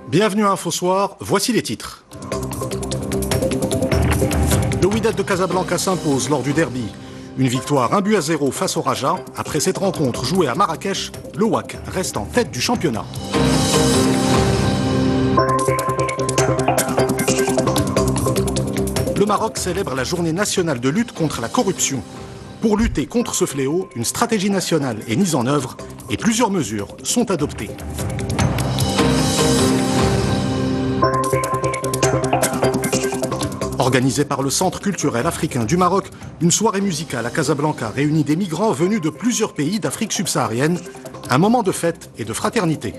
Bienvenue à InfoSoir, voici les titres. Le Wydad de Casablanca s'impose lors du derby. Une victoire 1-0 face au Raja. Après cette rencontre jouée à Marrakech, le WAC reste en tête du championnat. Le Maroc célèbre la journée nationale de lutte contre la corruption. Pour lutter contre ce fléau, une stratégie nationale est mise en œuvre et plusieurs mesures sont adoptées. Organisée par le Centre culturel africain du Maroc, une soirée musicale à Casablanca réunit des migrants venus de plusieurs pays d'Afrique subsaharienne. Un moment de fête et de fraternité.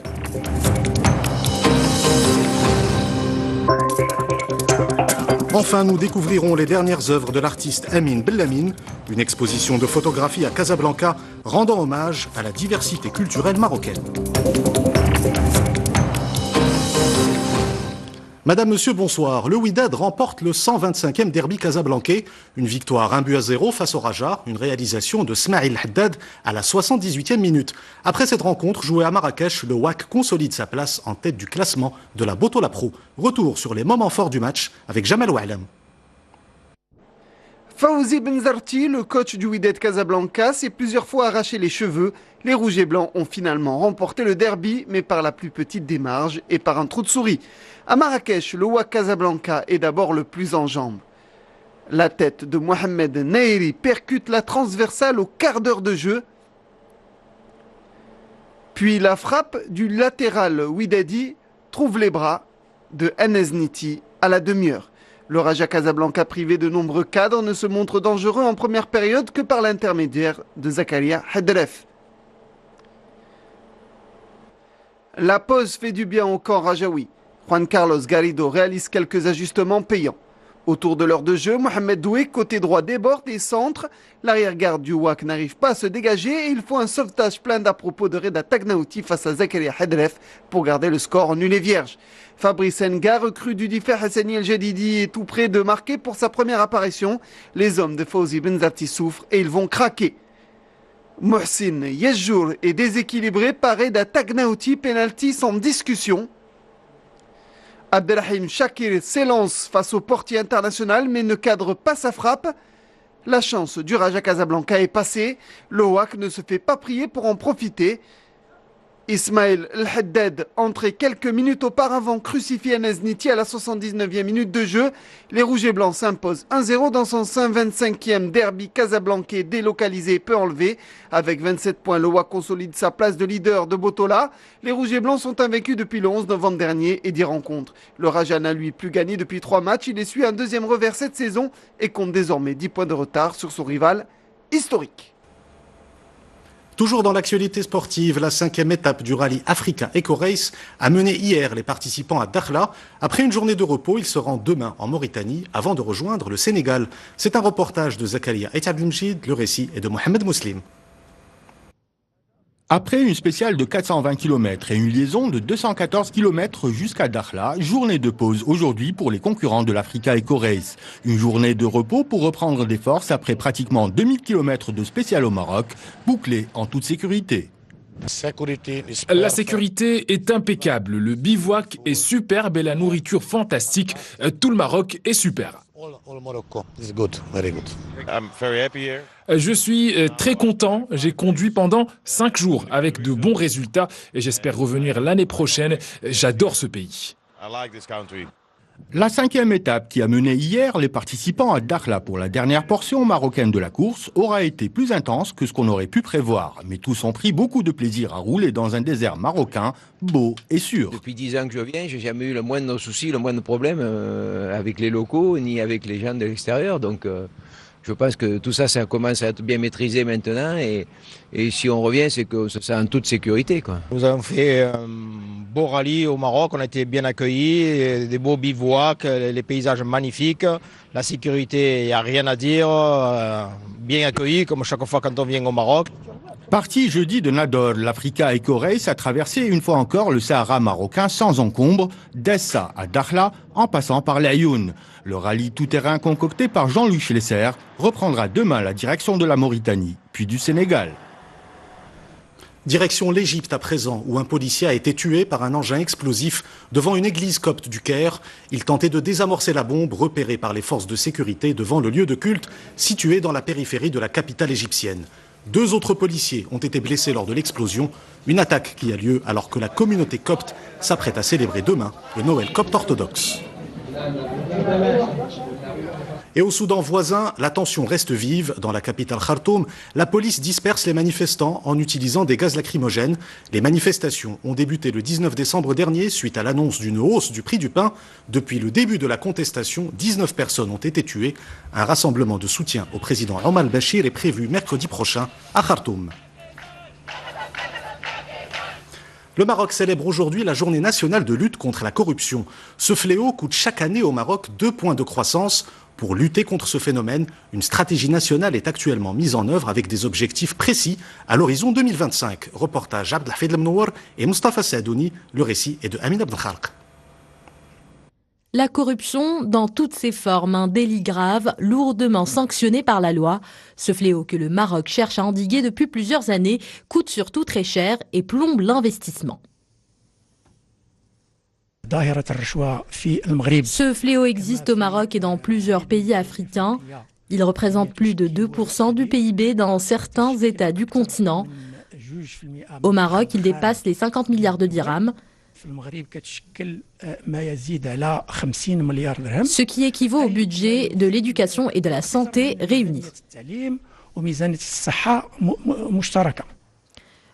Enfin, nous découvrirons les dernières œuvres de l'artiste Amin Bellamine, une exposition de photographie à Casablanca rendant hommage à la diversité culturelle marocaine. Madame, Monsieur, bonsoir. Le Wydad remporte le 125e derby casablancais. Une victoire 1-0 face au Raja, une réalisation de Smaïl Haddad à la 78e minute. Après cette rencontre jouée à Marrakech, le WAC consolide sa place en tête du classement de la Botola Pro. Retour sur les moments forts du match avec Jamal Oualam. Fawzi Benzarti, le coach du Wydad Casablanca, s'est plusieurs fois arraché les cheveux. Les Rouges et Blancs ont finalement remporté le derby, mais par la plus petite des marges et par un trou de souris. À Marrakech, le WAC Casablanca est d'abord le plus en jambes. La tête de Mohamed Nairi percute la transversale au quart d'heure de jeu. Puis la frappe du latéral Wydadi trouve les bras de Enezniti à la demi-heure. Le Raja Casablanca, privé de nombreux cadres, ne se montre dangereux en première période que par l'intermédiaire de Zakaria Hedref. La pause fait du bien au camp rajaoui. Juan Carlos Garrido réalise quelques ajustements payants. Autour de l'heure de jeu, Mohamed Doué, côté droit, déborde et centre. L'arrière-garde du WAC n'arrive pas à se dégager et il faut un sauvetage plein d'à propos de Reda Tagnaouti face à Zakaria Hedref pour garder le score nul et vierge. Fabrice Nga, recrue du Differ Hassani El Jadidi, est tout près de marquer pour sa première apparition. Les hommes de Fawzi Benzarti souffrent et ils vont craquer. Mohsin Yesjour est déséquilibré par Reda Tagnaouti, penalty sans discussion. Abdelrahim Shakir s'élance face au portier international mais ne cadre pas sa frappe. La chance du Raja Casablanca est passée. Le WAC ne se fait pas prier pour en profiter. Ismaël El Haddad, entré quelques minutes auparavant, crucifie Enezniti à la 79e minute de jeu. Les Rouges et Blancs s'imposent 1-0 dans son 125e derby casablancais délocalisé et peu enlevé. Avec 27 points, le WAC consolide sa place de leader de Botola. Les Rouges et Blancs sont invaincus depuis le 11 novembre dernier et 10 rencontres. Le Raja n'a lui plus gagné depuis 3 matchs. Il essuie un deuxième revers cette saison et compte désormais 10 points de retard sur son rival historique. Toujours dans l'actualité sportive, la 5e étape du rallye Africa Eco Race a mené hier les participants à Dakhla. Après une journée de repos, ils se rendent demain en Mauritanie avant de rejoindre le Sénégal. C'est un reportage de Zakaria Etablimjid, le récit est de Mohamed Mouslim. Après une spéciale de 420 km et une liaison de 214 km jusqu'à Dakhla, journée de pause aujourd'hui pour les concurrents de l'Africa Eco Race. Une journée de repos pour reprendre des forces après pratiquement 2000 km de spécial au Maroc, bouclée en toute sécurité. La sécurité est impeccable, le bivouac est superbe et la nourriture fantastique. Tout le Maroc est super. Je suis très content, j'ai conduit pendant 5 jours avec de bons résultats et j'espère revenir l'année prochaine. J'adore ce pays. La 5e étape qui a mené hier les participants à Dakhla pour la dernière portion marocaine de la course aura été plus intense que ce qu'on aurait pu prévoir. Mais tous ont pris beaucoup de plaisir à rouler dans un désert marocain beau et sûr. Depuis 10 ans que je viens, j'ai jamais eu le moindre souci, le moindre problème avec les locaux ni avec les gens de l'extérieur. Donc je pense que tout ça, ça commence à être bien maîtrisé maintenant et si on revient, c'est que c'est en toute sécurité, quoi. Nous avons fait un beau rallye au Maroc, on a été bien accueillis, des beaux bivouacs, les paysages magnifiques, la sécurité, il n'y a rien à dire, bien accueillis comme chaque fois quand on vient au Maroc. Parti jeudi de Nador, l'Africa Eco Race a traversé une fois encore le Sahara marocain sans encombre, d'Essa à Dakhla, en passant par l'Ayoun. Le rallye tout-terrain concocté par Jean-Luc Schlesser reprendra demain la direction de la Mauritanie, puis du Sénégal. Direction l'Égypte à présent, où un policier a été tué par un engin explosif devant une église copte du Caire. Il tentait de désamorcer la bombe repérée par les forces de sécurité devant le lieu de culte situé dans la périphérie de la capitale égyptienne. 2 autres policiers ont été blessés lors de l'explosion, une attaque qui a lieu alors que la communauté copte s'apprête à célébrer demain le Noël copte orthodoxe. Et au Soudan voisin, la tension reste vive. Dans la capitale Khartoum, la police disperse les manifestants en utilisant des gaz lacrymogènes. Les manifestations ont débuté le 19 décembre dernier suite à l'annonce d'une hausse du prix du pain. Depuis le début de la contestation, 19 personnes ont été tuées. Un rassemblement de soutien au président Omar al-Bashir est prévu mercredi prochain à Khartoum. Le Maroc célèbre aujourd'hui la journée nationale de lutte contre la corruption. Ce fléau coûte chaque année au Maroc 2 points de croissance. Pour lutter contre ce phénomène, une stratégie nationale est actuellement mise en œuvre avec des objectifs précis à l'horizon 2025. Reportage Abdelhafid Lemnour et Mustafa Sadouni. Le récit est de Amin Abdelkhalq. La corruption, dans toutes ses formes, un délit grave, lourdement sanctionné par la loi. Ce fléau que le Maroc cherche à endiguer depuis plusieurs années coûte surtout très cher et plombe l'investissement. Ce fléau existe au Maroc et dans plusieurs pays africains. Il représente plus de 2% du PIB dans certains États du continent. Au Maroc, il dépasse les 50 milliards de dirhams, ce qui équivaut au budget de l'éducation et de la santé réunis.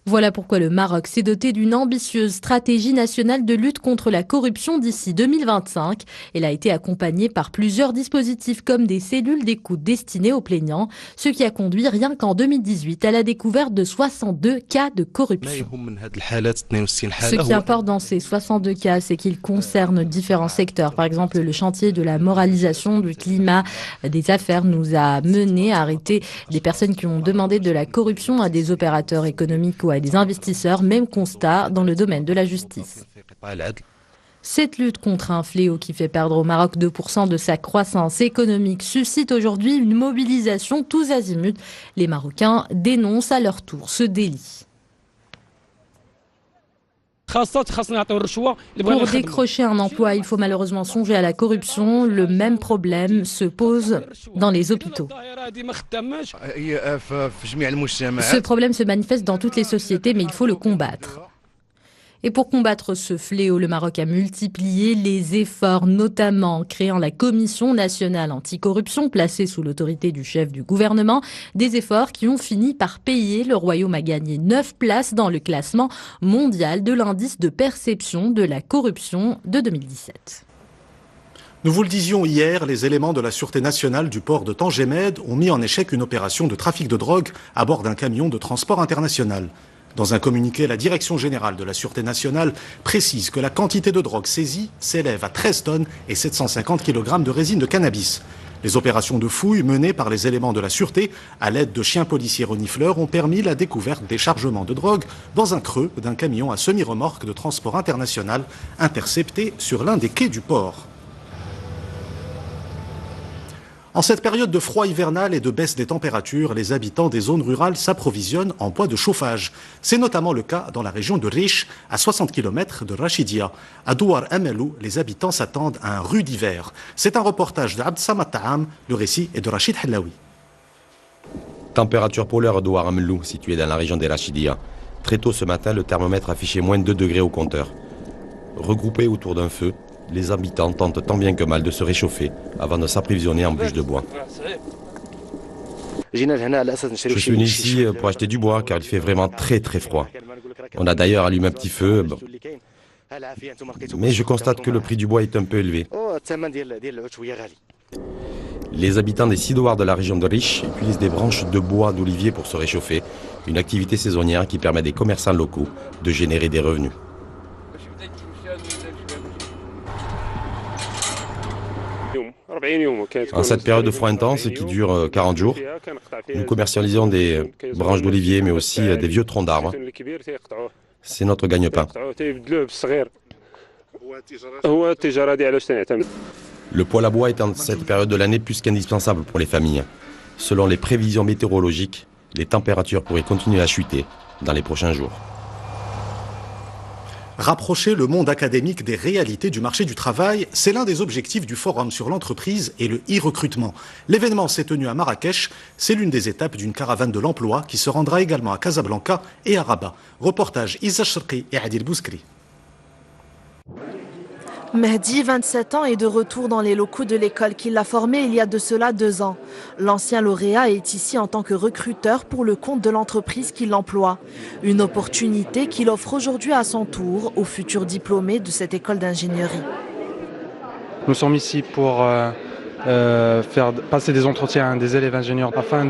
Voilà pourquoi le Maroc s'est doté d'une ambitieuse stratégie nationale de lutte contre la corruption d'ici 2025. Elle a été accompagnée par plusieurs dispositifs comme des cellules d'écoute destinées aux plaignants, ce qui a conduit rien qu'en 2018 à la découverte de 62 cas de corruption. Ce qui importe dans ces 62 cas, c'est qu'ils concernent différents secteurs. Par exemple, le chantier de la moralisation du climat des affaires nous a mené à arrêter des personnes qui ont demandé de la corruption à des opérateurs économiques ou à des investisseurs, même constat dans le domaine de la justice. Cette lutte contre un fléau qui fait perdre au Maroc 2% de sa croissance économique suscite aujourd'hui une mobilisation tous azimuts. Les Marocains dénoncent à leur tour ce délit. Pour décrocher un emploi, il faut malheureusement songer à la corruption. Le même problème se pose dans les hôpitaux. Ce problème se manifeste dans toutes les sociétés, mais il faut le combattre. Et pour combattre ce fléau, le Maroc a multiplié les efforts, notamment en créant la Commission nationale anticorruption, placée sous l'autorité du chef du gouvernement. Des efforts qui ont fini par payer. Le Royaume a gagné 9 places dans le classement mondial de l'indice de perception de la corruption de 2017. Nous vous le disions hier, les éléments de la Sûreté nationale du port de Tangemed ont mis en échec une opération de trafic de drogue à bord d'un camion de transport international. Dans un communiqué, la Direction générale de la Sûreté nationale précise que la quantité de drogue saisie s'élève à 13 tonnes et 750 kg de résine de cannabis. Les opérations de fouille menées par les éléments de la Sûreté à l'aide de chiens policiers renifleurs ont permis la découverte des chargements de drogue dans un creux d'un camion à semi-remorque de transport international intercepté sur l'un des quais du port. En cette période de froid hivernal et de baisse des températures, les habitants des zones rurales s'approvisionnent en bois de chauffage. C'est notamment le cas dans la région de Riche, à 60 km de Rachidia. À Douar Amelou, les habitants s'attendent à un rude hiver. C'est un reportage de Abd Samad Ta'am, le récit est de Rachid Hallaoui. Température polaire à Douar Amelou, située dans la région des Rachidia. Très tôt ce matin, le thermomètre affichait moins de 2 degrés au compteur. Regroupés autour d'un feu, les habitants tentent tant bien que mal de se réchauffer avant de s'approvisionner en bûches de bois. Je suis venu ici pour acheter du bois car il fait vraiment très très froid. On a d'ailleurs allumé un petit feu, mais je constate que le prix du bois est un peu élevé. Les habitants des 6 douars de la région de Riche utilisent des branches de bois d'olivier pour se réchauffer, une activité saisonnière qui permet à des commerçants locaux de générer des revenus. En cette période de froid intense qui dure 40 jours, nous commercialisons des branches d'olivier mais aussi des vieux troncs d'arbres. C'est notre gagne-pain. Le poêle à bois est en cette période de l'année plus qu'indispensable pour les familles. Selon les prévisions météorologiques, les températures pourraient continuer à chuter dans les prochains jours. Rapprocher le monde académique des réalités du marché du travail, c'est l'un des objectifs du Forum sur l'entreprise et le e-recrutement. L'événement s'est tenu à Marrakech. C'est l'une des étapes d'une caravane de l'emploi qui se rendra également à Casablanca et à Rabat. Reportage Isa Cherki et Adil Bouskri. Mehdi, 27 ans, est de retour dans les locaux de l'école qui l'a formé il y a de cela 2 ans. L'ancien lauréat est ici en tant que recruteur pour le compte de l'entreprise qui l'emploie. Une opportunité qu'il offre aujourd'hui à son tour aux futurs diplômés de cette école d'ingénierie. Nous sommes ici pour faire passer des entretiens à des élèves ingénieurs afin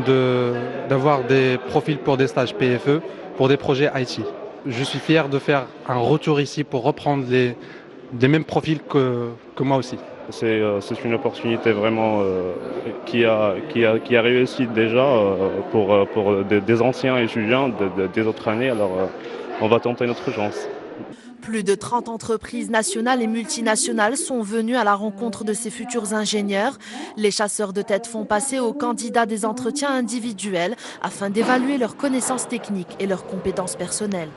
d'avoir des profils pour des stages PFE, pour des projets IT. Je suis fier de faire un retour ici pour reprendre des mêmes profils que moi aussi. C'est une opportunité vraiment qui a réussi déjà pour des anciens étudiants des autres années. Alors on va tenter notre chance. Plus de 30 entreprises nationales et multinationales sont venues à la rencontre de ces futurs ingénieurs. Les chasseurs de tête font passer aux candidats des entretiens individuels afin d'évaluer leurs connaissances techniques et leurs compétences personnelles.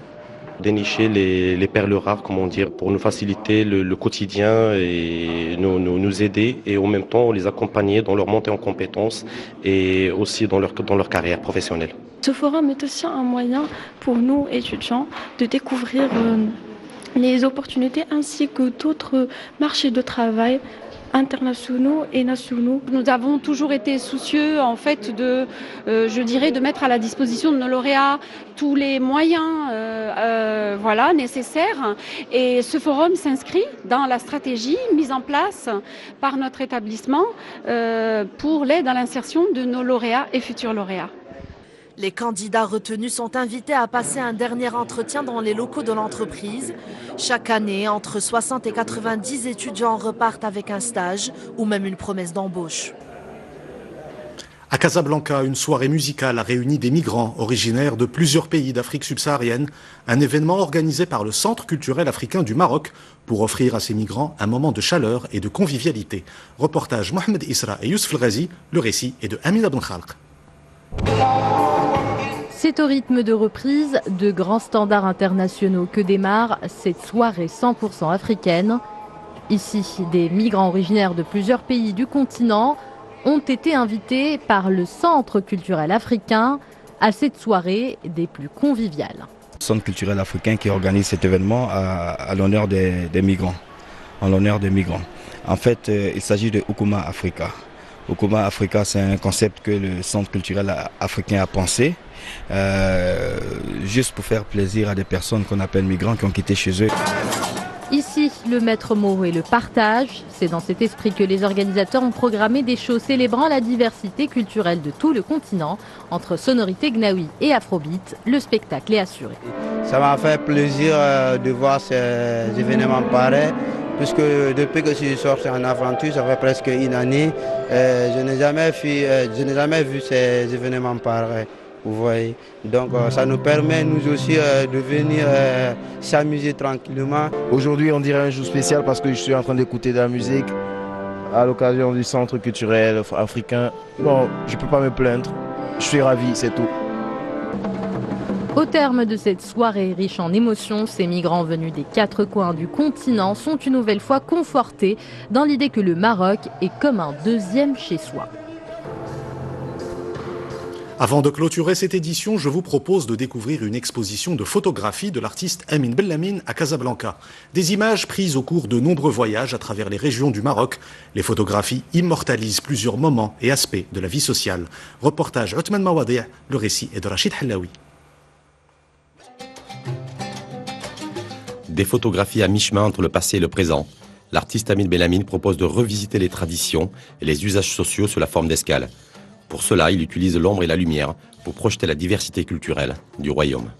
Dénicher les perles rares, comment dire, pour nous faciliter le quotidien et nous aider et en même temps les accompagner dans leur montée en compétences et aussi dans leur carrière professionnelle. Ce forum est aussi un moyen pour nous, étudiants, de découvrir les opportunités ainsi que d'autres marchés de travail internationaux et nationaux. Nous avons toujours été soucieux en fait de mettre à la disposition de nos lauréats tous les moyens nécessaires, et ce forum s'inscrit dans la stratégie mise en place par notre établissement pour l'aide à l'insertion de nos lauréats et futurs lauréats. Les candidats retenus sont invités à passer un dernier entretien dans les locaux de l'entreprise. Chaque année, entre 60 et 90 étudiants repartent avec un stage ou même une promesse d'embauche. À Casablanca, une soirée musicale a réuni des migrants originaires de plusieurs pays d'Afrique subsaharienne. Un événement organisé par le Centre culturel africain du Maroc pour offrir à ces migrants un moment de chaleur et de convivialité. Reportage Mohamed Isra et Youssef El Ghazi. Le récit est de Amina Ben Khalq. C'est au rythme de reprise de grands standards internationaux que démarre cette soirée 100% africaine. Ici, des migrants originaires de plusieurs pays du continent ont été invités par le Centre culturel africain à cette soirée des plus conviviales. Le Centre culturel africain qui organise cet événement à l'honneur des migrants. En l'honneur des migrants. En fait, il s'agit de Ukuma Africa. Ukuma Africa, c'est un concept que le Centre culturel africain a pensé, juste pour faire plaisir à des personnes qu'on appelle migrants qui ont quitté chez eux. Ici, le maître mot est le partage. C'est dans cet esprit que les organisateurs ont programmé des shows célébrant la diversité culturelle de tout le continent. Entre sonorités gnawi et afrobeat, le spectacle est assuré. Ça m'a fait plaisir de voir ces événements pareils, puisque depuis que je suis sorti en aventure, ça fait presque une année, je n'ai jamais vu ces événements pareils. Vous voyez. Donc ça nous permet nous aussi de venir s'amuser tranquillement. Aujourd'hui on dirait un jour spécial parce que je suis en train d'écouter de la musique à l'occasion du Centre culturel africain. Bon, je ne peux pas me plaindre, je suis ravi, c'est tout. Au terme de cette soirée riche en émotions, ces migrants venus des 4 coins du continent sont une nouvelle fois confortés dans l'idée que le Maroc est comme un deuxième chez soi. Avant de clôturer cette édition, je vous propose de découvrir une exposition de photographie de l'artiste Amin Bellamine à Casablanca. Des images prises au cours de nombreux voyages à travers les régions du Maroc. Les photographies immortalisent plusieurs moments et aspects de la vie sociale. Reportage Othman Mawadi', le récit est de Rachid Hallaoui. Des photographies à mi-chemin entre le passé et le présent. L'artiste Amin Bellamine propose de revisiter les traditions et les usages sociaux sous la forme d'escale. Pour cela, il utilise l'ombre et la lumière pour projeter la diversité culturelle du royaume.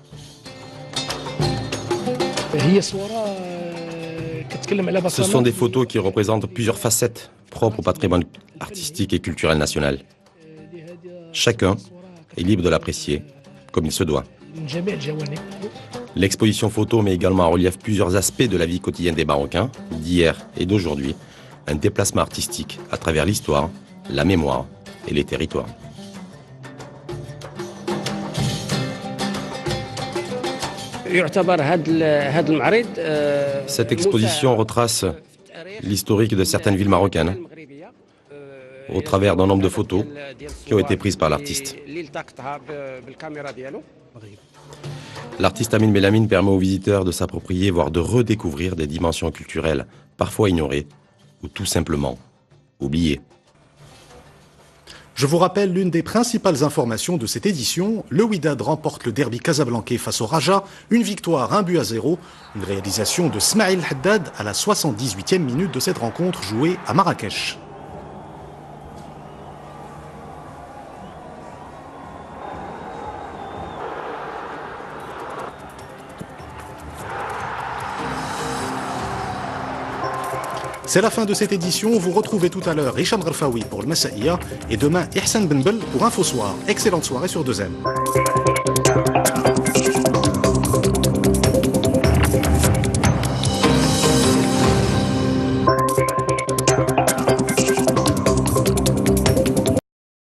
Ce sont des photos qui représentent plusieurs facettes propre au patrimoine artistique et culturel national. Chacun est libre de l'apprécier comme il se doit. L'exposition photo met également en relief plusieurs aspects de la vie quotidienne des Marocains, d'hier et d'aujourd'hui, un déplacement artistique à travers l'histoire, la mémoire et les territoires. Cette exposition retrace l'historique de certaines villes marocaines au travers d'un nombre de photos qui ont été prises par l'artiste. L'artiste Amin Belhamine permet aux visiteurs de s'approprier, voire de redécouvrir des dimensions culturelles parfois ignorées ou tout simplement oubliées. Je vous rappelle l'une des principales informations de cette édition. Le Wydad remporte le derby casablancais face au Raja. Une victoire, 1-0. Une réalisation de Smaïl Haddad à la 78e minute de cette rencontre jouée à Marrakech. C'est la fin de cette édition. Vous retrouvez tout à l'heure Hicham Gharfaoui pour le Massaïa et demain Ihsan Benbel pour Info Soir. Excellente soirée sur 2M.